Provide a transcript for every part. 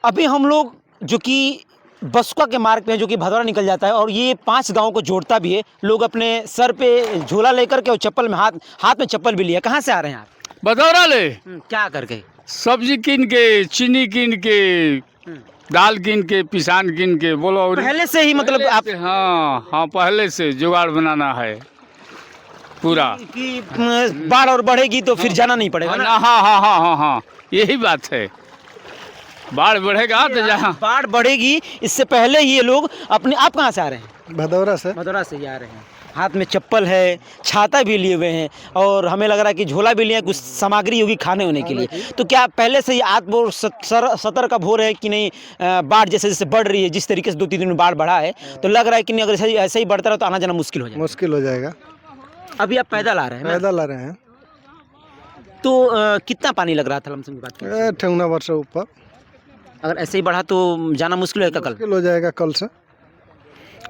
अभी हम लोग जो कि बसुआ के मार्ग पे हैं, जो कि भदौरा निकल जाता है और ये 5 गांव को जोड़ता भी है। लोग अपने सर पे झोला लेकर के और चप्पल में हाथ में चप्पल भी लिया। कहाँ से आ रहे हैं आप? भदौरा ले क्या करके? सब्जी कीन के, चीनी कीन के, दाल कीन के, पिसान कीन के। बोलो और पहले से ही मतलब आप हाँ हाँ, पहले से जुगाड़ बनाना है पूरा कि बाढ़ और बढ़ेगी तो फिर जाना नहीं पड़ेगा ना? हाँ हाँ हाँ हाँ हाँ, यही बात है। बाढ़ बढ़ेगा तो जहाँ बाढ़ बढ़ेगी इससे पहले ही ये लोग अपने। आप कहाँ से आ रहे हैं? भदौरा से। भदौरा से ही आ रहे हैं। हाथ में चप्पल है, छाता भी लिए हुए हैं और हमें लग रहा है कि झोला भी लिए, कुछ सामग्री होगी खाने होने के लिए। तो क्या पहले से ही आत्म सतर्क का भोर है कि नहीं? बाढ़ जैसे जैसे बढ़ रही है, जिस तरीके से 2-3 दिन में बाढ़ बढ़ा है, तो लग रहा है कि नहीं अगर ऐसे ही बढ़ता रहा तो आना जाना मुश्किल हो जाएगा। मुश्किल हो जाएगा। अभी आप पैदल आ रहे हैं ना? पैदल आ रहे हैं। तो कितना पानी लग रहा था लमसम की बात करें? ठेहुना वर्ष ऊपर। अगर ऐसे ही बढ़ा तो जाना मुश्किल होगा कल? मुश्किल हो जाएगा।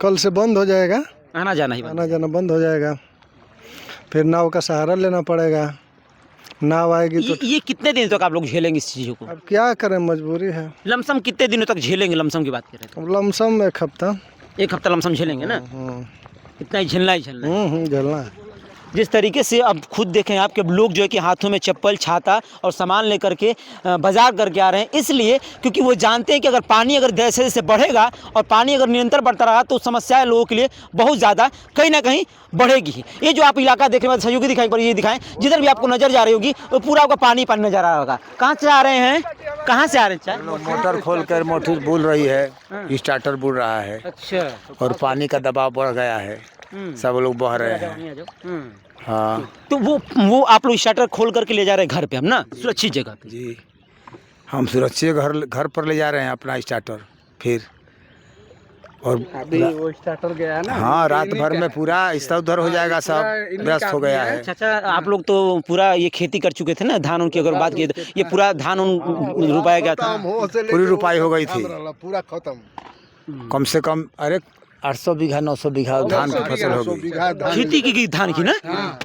कल से बंद हो जाएगा। आना जाना ही बंद। आना जाना बंद हो जाएगा। फिर नाव का सहारा लेना पड़ेगा। नाव आएगी तो ये कितने दिन तक आप लोग झेलेंगे इस चीज़ों को? अब क्या करें, मजबूरी है। लमसम कितने दिनों तक झेलेंगे? लमसम की बात करें तो अब लमसम 1 हफ्ता। 1 हफ्ता लमसम झेलेंगे ना? इतना ही झेलना है। झेलना है। जिस तरीके से अब खुद देखें आपके लोग जो है कि हाथों में चप्पल, छाता और सामान लेकर के बाजार करके आ रहे हैं, इसलिए क्योंकि वो जानते हैं कि अगर पानी अगर जैसे जैसे बढ़ेगा और पानी अगर निरंतर बढ़ता रहा तो समस्याएं लोगों के लिए बहुत ज़्यादा कहीं ना कहीं बढ़ेगी ही। ये जो आप इलाका देख रहे हैं, सहयोगी दिखाई पर ये दिखाएं, जिधर भी आपको नजर जा रही होगी वो पूरा आपका पानी पानी नजर आ रहा होगा। कहाँ से आ रहे हैं? कहाँ से आ रहे हैं? मोटर खोल कर मोटर बुल रही है, स्टार्टर बुल रहा है। अच्छा। और पानी का दबाव बढ़ गया है, सब लोग बह रहे हैं। हाँ तो वो आप लोग स्टार्टर खोल करके ले जा रहे हैं घर पे, हम ना सुरक्षित जगह पे? जी, हम सुरक्षित घर पर ले जा रहे हैं अपना स्टार्टर। फिर और अभी वो स्टार्टर गया ना। हाँ, रात भर में पूरा इधर उधर हो जाएगा, सब व्यस्त हो गया है। चाचा आप लोग तो पूरा ये खेती कर चुके थे ना, धान उनकी अगर बात की तो ये पूरा धान रुपाया गया था? पूरी रुपाई हो गई थी पूरा खत्म। कम से कम 800 बीघा 900 बीघा धान की फसल हो गई। खेती की धान की ना?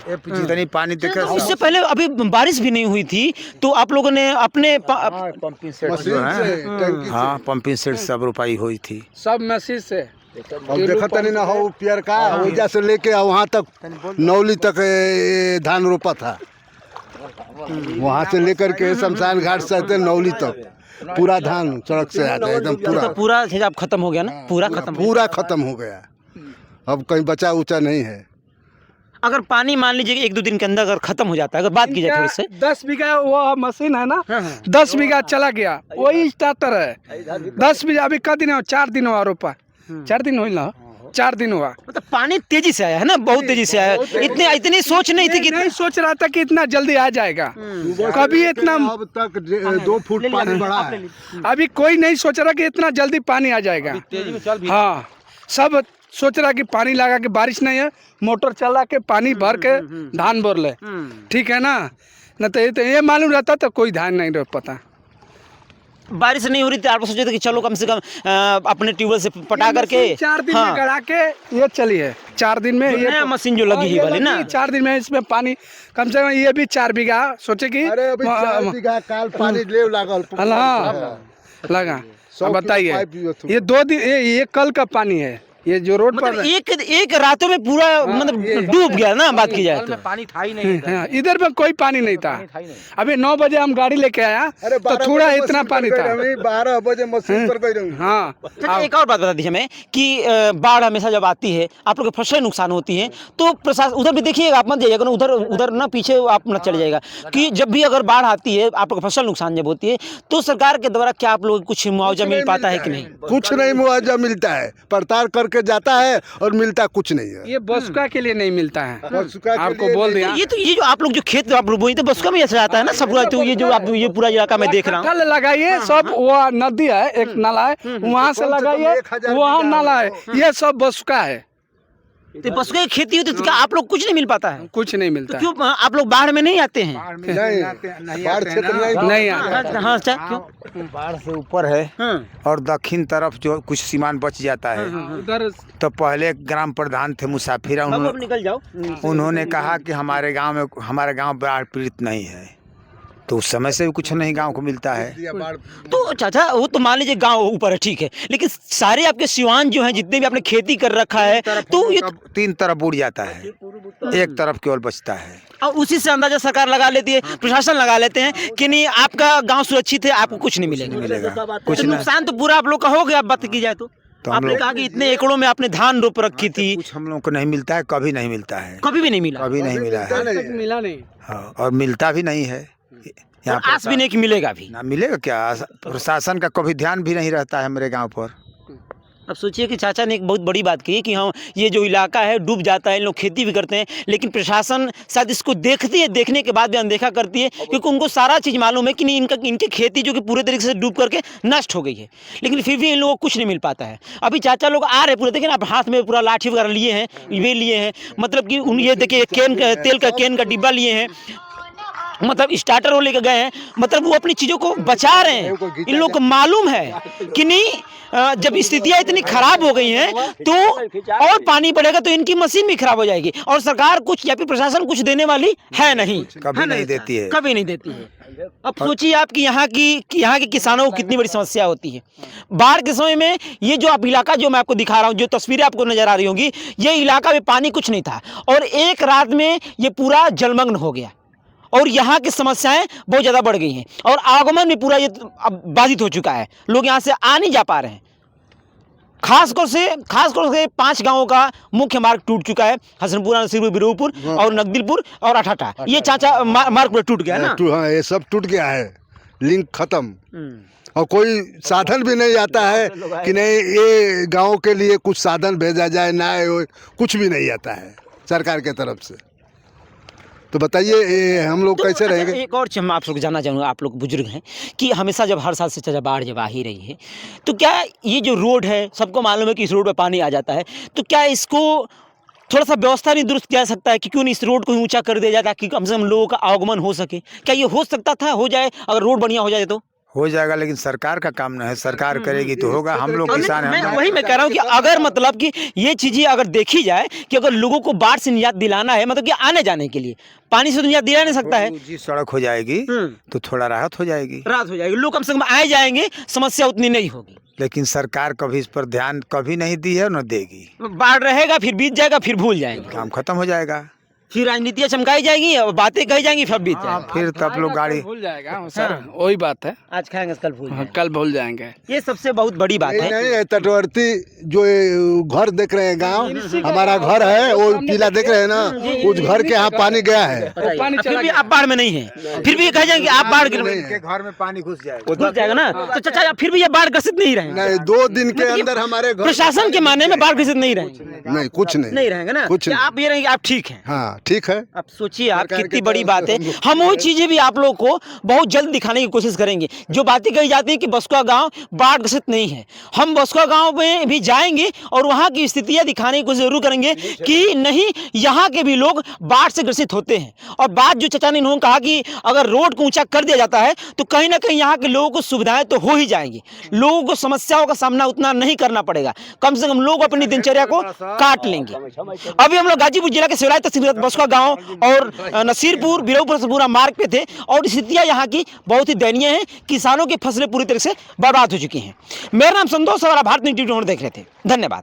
जितनी पानी देखे इससे पहले अभी बारिश भी नहीं हुई थी तो आप लोगों ने अपने पंपिंग सेट जो है, हाँ पंपिंग सेट सब रुपाई हुई थी, सब मशीन से। अब देखा तनी ना हो पियर का वजह से लेके वहाँ तक नौली तक धान रोपा था। वहाँ से लेकर के शमशान घाट से नौली तक पूरा धान सड़क से आता है एकदम पूरा हिसाब खत्म हो गया ना? पूरा खत्म हो गया। अब कहीं बचा उचा नहीं है। अगर पानी मान लीजिए 1-2 दिन के अंदर अगर खत्म हो जाता है, अगर बात की जाए थोड़ी से 10 बीघा वो मशीन है ना, 10 बीघा चला गया, वही स्टार्टर है। 10 बीघा अभी का दिन हुआ? 4 दिन हुआ रोपा। 4 दिन हुई ना, 4 दिन हुआ। मतलब पानी तेजी से आया है ना, बहुत तेजी से आया है। इतनी सोच नहीं थी कि नहीं सोच रहा था कि इतना जल्दी आ जाएगा। कभी इतना अब तक 2 फुट पानी बढ़ा है। अभी कोई नहीं सोच रहा कि इतना जल्दी पानी आ जाएगा। हाँ, सब सोच रहा कि पानी लगा के बारिश नहीं है, मोटर चला के पानी भर के धान बोर ले, ठीक है ना? न तो ये मालूम रहता तो कोई धान नहीं रोप पाता। बारिश नहीं हो रही थी, आप सोचे थे कि चलो कम से कम अपने ट्यूबवेल से पटा करके 4 दिन में गड़ा के ये चली है। 4 दिन में ये नया मशीन जो लगी है वाली ना, 4 दिन में इसमें पानी कम से कम ये भी 4 बीघा सोचे कि काल पानी ले लागल। लगा। अब बताइए, ये 2 दिन ये कल का पानी है, ये जो रोड पर मतलब एक रातों में पूरा मतलब डूब गया ना, बात की जाए तो। पानी था ही नहीं इधर में कोई पानी नहीं था। अभी 9 बजे हम गाड़ी लेके आया तो थोड़ा इतना पानी था। 12 बजे मशीन पर गई रही। हाँ, एक और बात बता दीजिए हमें कि बाढ़ हमेशा जब आती है आप लोग की फसलें नुकसान होती हैं तो प्रशासन उधर भी देखिएगा, आप मत जाइएगा ना उधर ना, पीछे आप न चले जाएगा कि जब भी अगर बाढ़ आती है आप लोग फसल नुकसान जब होती है तो सरकार के द्वारा क्या आप लोग कुछ मुआवजा मिल पाता है कि नहीं? कुछ नहीं मुआवजा मिलता है, पड़ताल करके जाता है और मिलता कुछ नहीं है। ये बसुआ के लिए नहीं मिलता है, आपको बोल दिया। ये जो आप लोग जो खेत आप बोई तो बसुआ में ऐसा आता है ना सब। तो ये जो आप ये पूरा इलाका में देख रहा हूँ, कल लगाइए सब, वो नदी है, एक नाला है, वहाँ से लगाइए, वहाँ नाला है, ये सब बसुआ है। तो बसुआ की खेती होती तो क्या आप लोग कुछ नहीं मिल पाता है? कुछ नहीं मिलता। क्यों आप लोग बाढ़ में नहीं आते हैं? बाढ़ क्षेत्र नहीं आता। हाँ अच्छा, क्यों? बाढ़ से ऊपर है और दक्षिण तरफ जो कुछ सीमान बच जाता है। उधर तो पहले ग्राम प्रधान थे मुसाफिर, निकल जाओ। उन्होंने कहा कि हमारे गांव बाढ़ पीड़ित नहीं है। तो उस समय से भी कुछ नहीं गांव को मिलता है। तो चाचा वो तो मान लीजिए गांव ऊपर है, ठीक है, लेकिन सारे आपके सिवान जो हैं जितने भी आपने खेती कर रखा है तो ये तीन तरफ बुड़ जाता है, एक तरफ केवल बचता है। और उसी से अंदाजा सरकार लगा लेती है, प्रशासन लगा लेते हैं कि नहीं आपका गांव सुरक्षित है, आपको कुछ नहीं मिलेगा। कुछ तो नुकसान तो पूरा आप लोग का हो गया, अब बात की जाए तो हम आपने लोग कहा कि इतने एकड़ों में आपने धान रोप रखी थी, कुछ हम लोग को नहीं मिलता है, कभी नहीं मिलता है, कभी भी नहीं मिला, कभी नहीं मिला है, मिला नहीं। हाँ, और मिलता भी नहीं है। और आस भी नहीं कि मिलेगा भी। ना मिलेगा क्या, प्रशासन का कभी ध्यान भी नहीं रहता है हमारे गांव पर। अब सोचिए कि चाचा ने एक बहुत बड़ी बात कही कि हम ये जो इलाका है डूब जाता है, इन लोग खेती भी करते हैं, लेकिन प्रशासन शायद इसको देखती है, देखने के बाद भी अनदेखा करती है, क्योंकि उनको सारा चीज़ मालूम है कि नहीं इनकी खेती जो कि पूरे तरीके से डूब करके नष्ट हो गई है, लेकिन फिर भी इन लोगों को कुछ नहीं मिल पाता है। अभी चाचा लोग आ रहे पूरे, देखिए ना, आप हाथ में पूरा लाठी वगैरह लिए हैं, ये लिए हैं, मतलब कि उन ये देखिए तेल का कैन का डिब्बा लिए हैं, मतलब स्टार्टर वो लेकर गए हैं, मतलब वो अपनी चीज़ों को बचा रहे हैं। इन लोगों को मालूम है कि नहीं जब स्थितियाँ इतनी खराब हो गई हैं तो और पानी बढ़ेगा तो इनकी मशीन भी खराब हो जाएगी, और सरकार कुछ या फिर प्रशासन कुछ देने वाली है नहीं, कभी नहीं देती है, कभी नहीं देती है। अब सोचिए आप कि यहाँ के किसानों को कितनी बड़ी समस्या होती है। बाढ़ के समय में ये जो आप इलाका जो मैं आपको दिखा रहा हूँ, जो तस्वीरें आपको नजर आ रही होंगी, ये इलाका में पानी कुछ नहीं था और एक रात में ये पूरा जलमग्न हो गया और यहाँ की समस्याएं बहुत ज़्यादा बढ़ गई हैं और आगमन भी पूरा ये अब बाधित हो चुका है, लोग यहाँ से आ नहीं जा पा रहे हैं। खासकर से 5 गांवों का मुख्य मार्ग टूट चुका है, हसनपुरा, नसीरपुर, बिरोपुर और नकदिलपुर और अठाठा, ये चाचा मार्ग पर टूट गया ना। हाँ, ये सब टूट गया है, लिंक खत्म, और कोई साधन भी नहीं आता है कि नहीं ये गांव के लिए कुछ साधन भेजा जाए, ना कुछ भी नहीं आता है सरकार के तरफ से। तो बताइए हम लोग कैसे रहेंगे। एक और चीज़ मैं आप लोग जानना चाहूँगा, आप लोग बुजुर्ग हैं कि हमेशा जब हर साल से चाचा बाढ़ जब आ ही रही है तो क्या ये जो रोड है, सबको मालूम है कि इस रोड पे पानी आ जाता है, तो क्या इसको थोड़ा सा व्यवस्था नहीं दुरुस्त किया जा सकता है कि क्यों नहीं इस रोड को ऊंचा कर दिया जाता कि कम से कम लोगों का आगमन हो सके? क्या ये हो सकता था, हो जाए अगर रोड बढ़िया हो जाए तो? हो जाएगा, लेकिन सरकार का काम नहीं है, सरकार करेगी तो होगा। हम लोग किसान हैं, मैं कह रहा हूँ कि अगर मतलब कि ये चीज़ें अगर देखी जाए कि अगर लोगों को बाढ़ से निजात दिलाना है, मतलब कि आने जाने के लिए पानी से तो निजात दिला नहीं सकता है, जी सड़क हो जाएगी तो थोड़ा राहत हो जाएगी, लोग कम से कम आए जाएंगे, समस्या उतनी नहीं होगी। लेकिन सरकार कभी इस पर ध्यान कभी नहीं दी है, न देगी। बाढ़ रहेगा, फिर बीत जाएगा, फिर भूल जाएंगे, काम खत्म हो जाएगा, फिर राजनीतियाँ चमकाई जाएंगी और बातें कही जाएंगी, फिर बीत जाएगा। फिर तब लोग गाड़ी भूल जाएगा सर, वही बात है, आज खाएंगे कल भूल जाएंगे। कल भूल जाएंगे। ये सबसे बहुत बड़ी बात है। नहीं है, तटवर्ती जो ये घर देख रहे हैं, गांव हमारा घर है, वो पीला देख रहे हैं ना, उस घर के यहाँ पानी गया है, फिर भी आप बाढ़ में नहीं है, फिर भी ये कह जाएंगे आप बाढ़ के घर में पानी घुस जाएगा ना, तो चाचा फिर भी ये बाढ़ ग्रसित नहीं रहेंगे। नहीं 2 दिन के अंदर हमारे घर प्रशासन के माने में बाढ़ ग्रसित नहीं रहेंगे, नहीं कुछ नहीं रहेंगे ना, कुछ नहीं। आप ये रहेंगे, आप ठीक हैं। हाँ ठीक है। अब सोचिए आप कितनी बड़ी बात है। हम वो चीजें भी आप लोग को बहुत जल्द दिखाने की कोशिश करेंगे। जो बातें कही जाती है कि बसुआ गांव बाढ़ ग्रसित नहीं है, हम बसुआ गांव में भी जाएंगे और वहां की स्थितियां दिखाने की कोशिश जरूर करेंगे कि नहीं यहाँ के भी लोग बाढ़ से ग्रसित होते हैं। और बात जो चाचा ने इन्होंने कहा कि अगर रोड को ऊंचा कर दिया जाता है तो कहीं ना कहीं यहाँ के लोगों को सुविधाएं तो हो ही जाएंगी, लोगों को समस्याओं का सामना उतना नहीं करना पड़ेगा, कम से कम लोग अपनी दिनचर्या को काट लेंगे। अभी हम लोग गाजीपुर जिला के सिवलाई तहसील बसुआ गांव और नसीरपुर बिरोपुर से पूरा मार्ग पे थे और स्थितियां यहाँ की बहुत ही दयनीय हैं। किसानों की फसलें पूरी तरह से बर्बाद हो चुकी हैं। मेरा नाम संतोष और भारत न्यूज़ टीवी देख रहे थे। धन्यवाद।